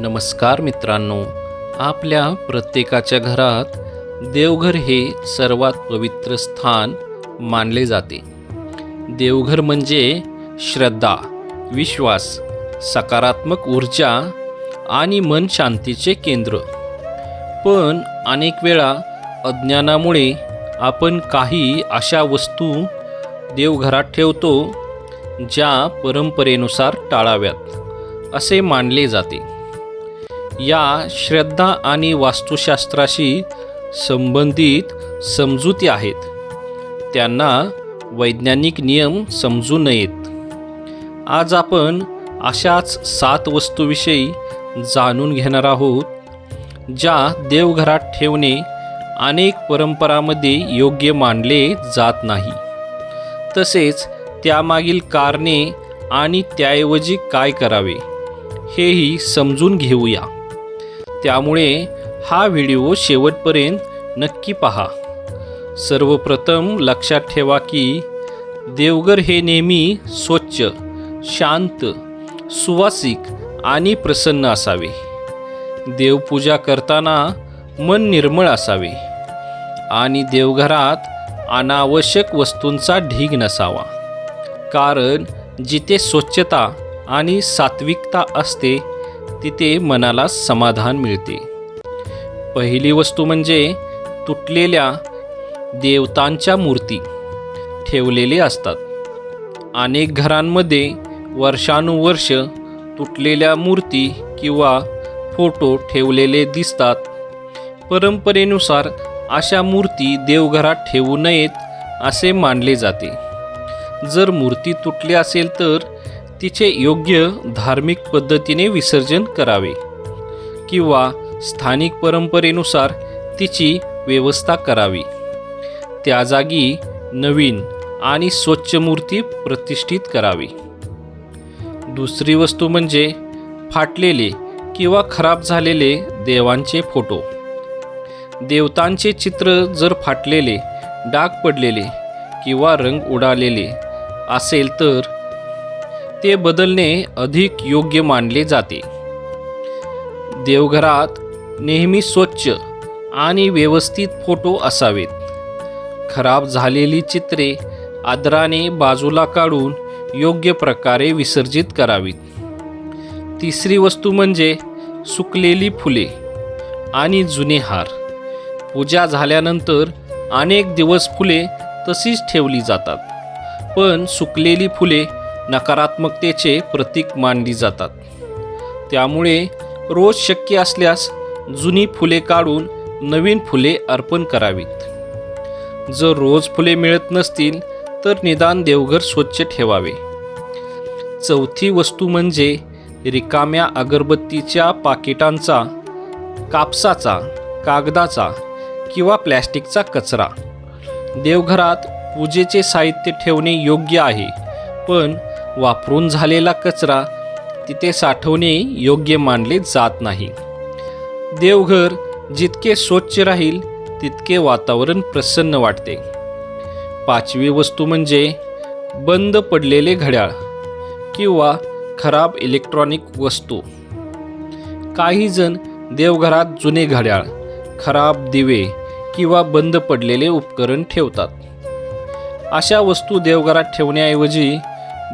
नमस्कार मित्रांनो, आपल्या प्रत्येकाच्या घरात देवघर हे सर्वात पवित्र स्थान मानले जाते. देवघर म्हणजे श्रद्धा, विश्वास, सकारात्मक ऊर्जा आणि मन शांतीचे केंद्र. पण अनेक वेळा अज्ञानामुळे आपण काही अशा वस्तू देवघरात ठेवतो ज्या परंपरेनुसार टाळाव्यात असे मानले जाते. या श्रद्धा आणि वास्तुशास्त्राशी संबंधित समजुती आहेत. त्यांना वैज्ञानिक नियम समजू नयेत. आज आपण अशाच 7 वस्तूविषयी जाणून घेणार आहोत, ज्या देवघरात ठेवणे अनेक परंपरांमध्ये योग्य मानले जात नाही. तसेच त्यामागील कारणे आणि त्याऐवजी काय करावे हेही समजून घेऊया. त्यामुळे हा व्हिडिओ शेवटपर्यंत नक्की पहा. सर्वप्रथम लक्षात ठेवा की देवघर हे नेहमी स्वच्छ, शांत, सुवासिक आणि प्रसन्न असावे. देवपूजा करताना मन निर्मळ असावे आणि देवघरात अनावश्यक वस्तूंचा ढीग नसावा. कारण जिथे स्वच्छता आणि सात्विकता असते तिथे मनाला समाधान मिळते. पहिली वस्तू म्हणजे तुटलेल्या देवतांच्या मूर्ती ठेवलेले असतात. अनेक घरांमध्ये वर्षानुवर्ष तुटलेल्या मूर्ती किंवा फोटो ठेवलेले दिसतात. परंपरेनुसार अशा मूर्ती देवघरात ठेवू नयेत असे मानले जाते. जर मूर्ती तुटली असेल तर तिचे योग्य धार्मिक पद्धतीने विसर्जन करावे किंवा स्थानिक परंपरेनुसार तिची व्यवस्था करावी. त्या जागी नवीन आणि स्वच्छ मूर्ती प्रतिष्ठित करावी. दुसरी वस्तू म्हणजे फाटलेले किंवा खराब झालेले देवांचे फोटो. देवतांचे चित्र जर फाटलेले, डाग पडलेले किंवा रंग उडालेले असेल तर ते बदलणे अधिक योग्य मानले जाते. देवघरात नेहमी स्वच्छ आणि व्यवस्थित फोटो असावेत. खराब झालेली चित्रे आदराने बाजूला काढून योग्य प्रकारे विसर्जित करावीत. तिसरी वस्तू म्हणजे सुकलेली फुले आणि जुने हार. पूजा झाल्यानंतर अनेक दिवस फुले तशीच ठेवली जातात. पण सुकलेली फुले नकारात्मकतेचे प्रतीक मानली जातात. त्यामुळे रोज शक्य असल्यास जुनी फुले काढून नवीन फुले अर्पण करावीत. जर रोज फुले मिळत नसतील तर निदान देवघर स्वच्छ ठेवावे. चौथी वस्तू म्हणजे रिकाम्या अगरबत्तीच्या पाकिटांचा, कापसाचा, कागदाचा किंवा प्लॅस्टिकचा कचरा. देवघरात पूजेचे साहित्य ठेवणे योग्य आहे, पण वापरून झालेला कचरा तिथे साठवणे योग्य मानले जात नाही. देवघर जितके स्वच्छ राहील तितके वातावरण प्रसन्न वाटते. पाचवी वस्तू म्हणजे बंद पडलेले घड्याळ किंवा खराब इलेक्ट्रॉनिक वस्तू. काही जण देवघरात जुने घड्याळ, खराब दिवे किंवा बंद पडलेले उपकरण ठेवतात. अशा वस्तू देवघरात ठेवण्याऐवजी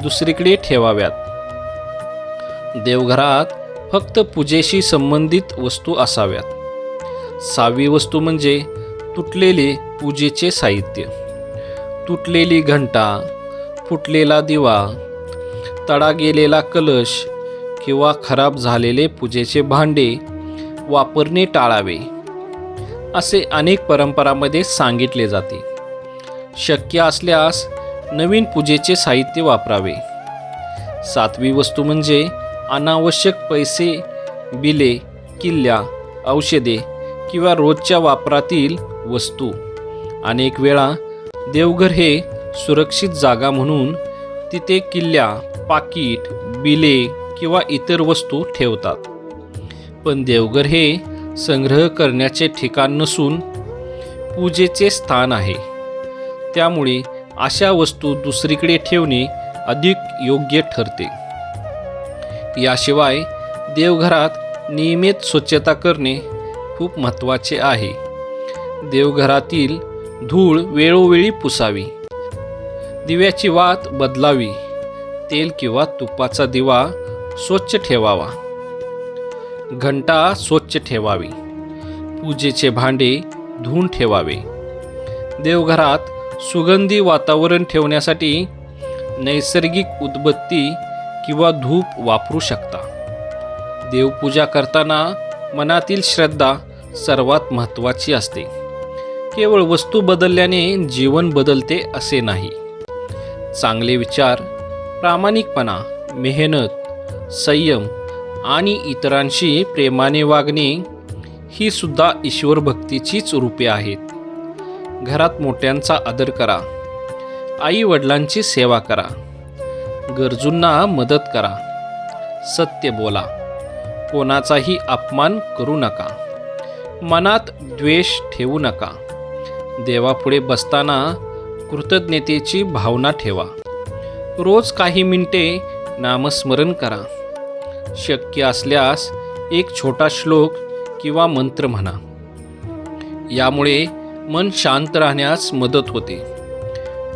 दुसरीकडे ठेवाव्यात. देवघरात फक्त पूजेशी संबंधित वस्तू असाव्यात. 6वी वस्तू म्हणजे तुटलेले पूजेचे साहित्य. तुटलेली घंटा, फुटलेला दिवा, तडा गेलेला कलश किंवा खराब झालेले पूजेचे भांडे वापरणे टाळावे असे अनेक परंपरांमध्ये सांगितले जाते. शक्य असल्यास नवीन पूजेचे साहित्य वापरावे. 7वी वस्तू म्हणजे अनावश्यक पैसे, बिले, किल्ल्या, औषधे किंवा रोजच्या वापरातील वस्तू. अनेक वेळा देवघर हे सुरक्षित जागा म्हणून तिथे किल्ल्या, पाकीट, बिले किंवा इतर वस्तू ठेवतात. पण देवघर हे संग्रह करण्याचे ठिकाण नसून पूजेचे स्थान आहे. त्यामुळे अशा वस्तू दुसरीकडे ठेवणे अधिक योग्य ठरते. याशिवाय देवघरात नियमित स्वच्छता करणे खूप महत्त्वाचे आहे. देवघरातील धूळ वेळोवेळी पुसावी. दिव्याची वात बदलावी. तेल किंवा तुपाचा दिवा स्वच्छ ठेवावा. घंटा स्वच्छ ठेवावी. पूजेचे भांडे धुवून ठेवावे. देवघरात सुगंधी वातावरण ठेवण्यासाठी नैसर्गिक उदबत्ती किंवा धूप वापरू शकता. देवपूजा करताना मनातील श्रद्धा सर्वात महत्त्वाची असते. केवळ वस्तू बदलल्याने जीवन बदलते असे नाही. चांगले विचार, प्रामाणिकपणा, मेहनत, संयम आणि इतरांशी प्रेमाने वागणे ही सुद्धा ईश्वर भक्तीचीच रूपे आहेत. घरात मोठ्यांचा आदर करा. आई वडिलांची सेवा करा. गरजूंना मदत करा. सत्य बोला. कोणाचाही अपमान करू नका. मनात द्वेष ठेवू नका. देवापुढे बसताना कृतज्ञतेची भावना ठेवा. रोज काही मिनिटे नामस्मरण करा. शक्य असल्यास एक छोटा श्लोक किंवा मंत्र म्हणा. यामुळे मन शांत राहण्यास मदत होते.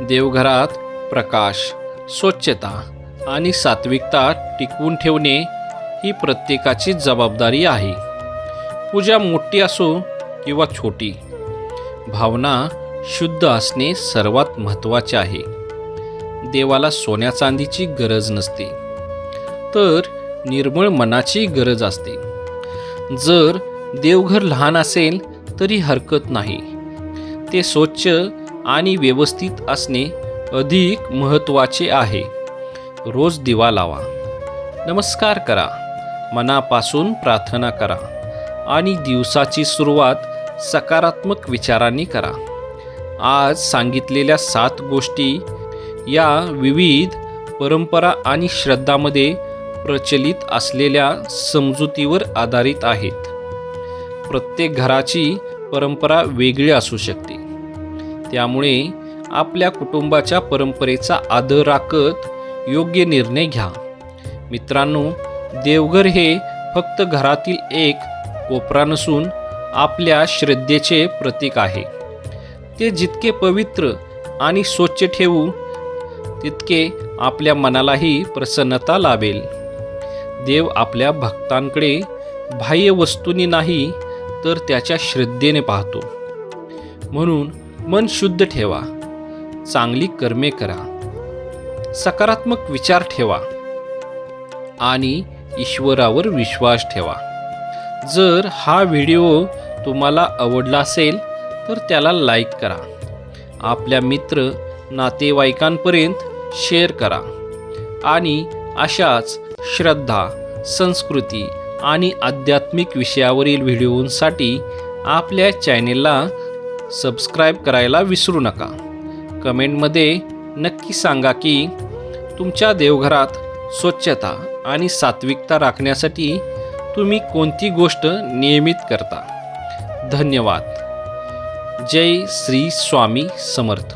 देवघरात प्रकाश, स्वच्छता आणि सात्विकता टिकवून ठेवणे ही प्रत्येकाची जबाबदारी आहे. पूजा मोठी असो किंवा छोटी, भावना शुद्ध असणे सर्वात महत्त्वाचे आहे. देवाला सोन्या चांदीची गरज नसते, तर निर्मळ मनाची गरज असते. जर देवघर लहान असेल तरी हरकत नाही. ते स्वच्छ आणि व्यवस्थित असणे अधिक महत्त्वाचे आहे. रोज दिवा लावा. नमस्कार करा. मनापासून प्रार्थना करा आणि दिवसाची सुरुवात सकारात्मक विचारांनी करा. आज सांगितलेल्या 7 गोष्टी या विविध परंपरा आणि श्रद्धामध्ये प्रचलित असलेल्या समजुतीवर आधारित आहेत. प्रत्येक घराची परंपरा वेगळी असू शकते. त्यामुळे आपल्या कुटुंबाच्या परंपरेचा आदर राखत योग्य निर्णय घ्या. मित्रांनो, देवघर हे फक्त घरातील एक कोपरा नसून आपल्या श्रद्धेचे प्रतीक आहे. ते जितके पवित्र आणि स्वच्छ ठेवू तितके आपल्या मनालाही प्रसन्नता लाभेल. देव आपल्या भक्तांकडे बाह्य वस्तूंनी नाही तर त्याच्या श्रद्धेने पाहतो. म्हणून मन शुद्ध ठेवा. चांगली कर्मे करा. सकारात्मक विचार ठेवा आणि ईश्वरावर विश्वास ठेवा. जर हा व्हिडिओ तुम्हाला आवडला असेल तर त्याला लाईक करा. आपल्या मित्र नातेवाईकांपर्यंत शेअर करा आणि अशाच श्रद्धा, संस्कृती आणि आध्यात्मिक विषयावरील व्हिडिओंसाठी आपल्या चॅनेलला सबस्क्राईब करायला विसरू नका. कमेंटमध्ये नक्की सांगा की तुमच्या देवघरात स्वच्छता आणि सात्विकता राखण्यासाठी तुम्ही कोणती गोष्ट नियमित करता. धन्यवाद. जय श्री स्वामी समर्थ.